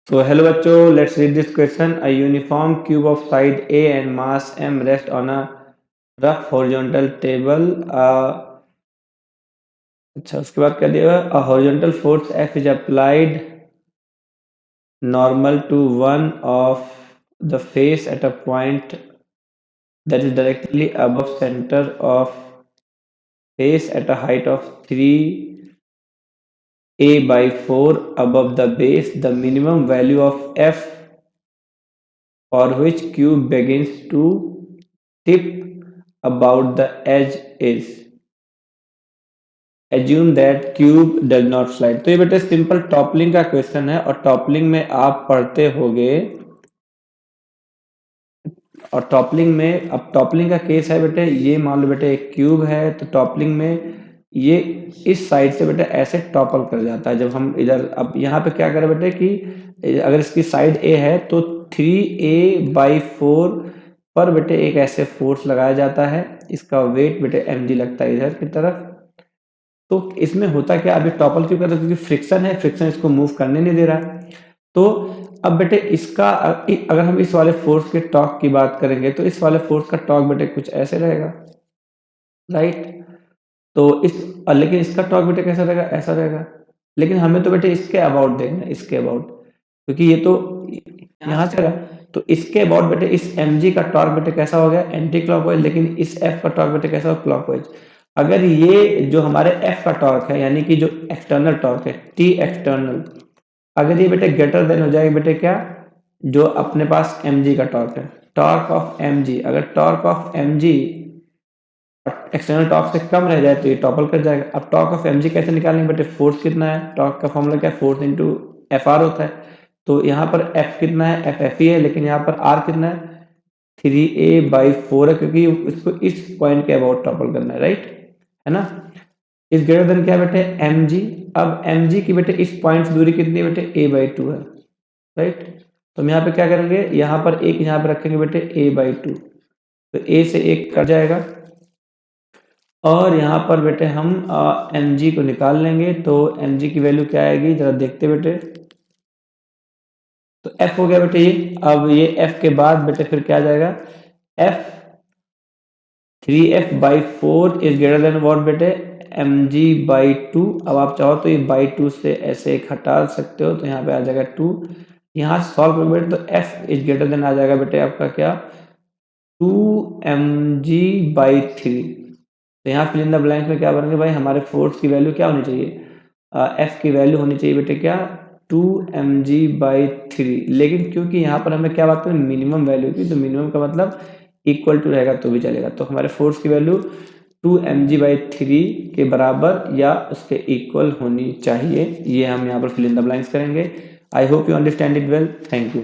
So hello बच्चों, let's read this question. A uniform cube of side A and mass m rest on a rough horizontal table. अच्छा, उसके बाद क्या दिया हुआ है? A horizontal force F is applied normal to one of the face at a point that is directly above center of face at a height of 3a/4 above the base. The minimum value of F for which cube begins to tip about the edge is assume that cube does not slide। तो ये बेटे simple toppling का question है और toppling में आप पढ़ते होगे और टॉपलिंग में अब टॉपलिंग का केस है बेटे, ये मान लो बेटे एक क्यूब है तो टॉपलिंग में ये इस साइड से बेटे ऐसे टॉपल कर जाता है। जब हम इधर अब यहाँ पे क्या करें बेटे कि अगर इसकी साइड ए है तो 3a/4 पर बेटे एक ऐसे फोर्स लगाया जाता है, इसका वेट बेटे mg लगता है इधर की तरफ। तो इसमें होता क्या, अभी टॉपल क्यों करते हैं? क्योंकि फ्रिक्शन है, फ्रिक्शन इसको मूव करने नहीं दे रहा। तो अब बेटे इसका अगर हम इस वाले फोर्स के टॉर्क की बात करेंगे तो इस वाले फोर्स का टॉर्क बेटे कुछ ऐसे रहेगा, राइट। तो लेकिन इसका टॉर्क बेटे कैसा रहेगा? ऐसा रहेगा। लेकिन हमें तो बेटे इसके अबाउट देखना है, इसके अबाउट, क्योंकि ये तो यहाँ से रहेगा। तो इसके अबाउट बेटे इस mg का टॉर्क बेटे कैसा हो गया? Anti clockwise. लेकिन इस f का टॉर्क बेटे कैसा हो? क्लॉकवाइज। अगर ये जो हमारे f का टॉर्क है यानी कि जो एक्सटर्नल टॉर्क है T एक्सटर्नल, अगर ये बेटे ग्रेटर देन हो जाएगा बेटे क्या, जो अपने पास mg का टॉर्क है, टॉर्क ऑफ mg, अगर torque of mg external torque से कम रह जाए तो ये टॉपल कर जाएगा। अब टॉर्क ऑफ mg कैसे निकालेंगे बेटे? फोर्स कितना है? टॉर्क का फॉर्मूला क्या है? फोर्स इंटू fr होता है। तो यहाँ पर f कितना है? f ही है, लेकिन यहाँ पर r कितना है? 3a/4 है, क्योंकि इसको इस पॉइंट के अबाउट टॉपल करना है, राइट, है ना। इस ग्रेटर देन क्या बेटे? mg। अब mg की बेटे इस पॉइंट से दूरी कितनी है बेटे? a/2 है, राइट। तो हम यहाँ पे क्या करेंगे, यहाँ पर एक यहाँ पे रखेंगे बेटे a/2, तो a से एक कट जाएगा और यहाँ पर बेटे हम mg को निकाल लेंगे। तो mg की वैल्यू क्या आएगी जरा देखते बेटे। तो f हो गया बेटे ये। अब ये f के बाद बेटे फिर क्या आ जाएगा? f 3f/4 is greater than what बेटे? mg/2। अब आप चाहो तो ये by2 से ऐसे एक हटा सकते हो, तो यहाँ पे आ जाएगा 2। यहाँ सॉल्व करोगे बेटे तो f इज ग्रेटर देन आ जाएगा बेटे आपका क्या? 2mg/3। तो यहाँ फिल इन द ब्लैंक में क्या बनेंगे भाई? हमारे फोर्स की वैल्यू क्या होनी चाहिए? f की वैल्यू होनी चाहिए बेटे क्या? 2mg/3। लेकिन क्योंकि यहाँ पर हमें क्या बात करें? मिनिमम वैल्यू की, तो मिनिमम का मतलब इक्वल टू रहेगा तो भी चलेगा। तो हमारे फोर्स की वैल्यू 2mg/3 के बराबर या उसके इक्वल होनी चाहिए। ये हम यहाँ पर फिल इन द ब्लैंक्स करेंगे। I hope you understand it well. Thank you.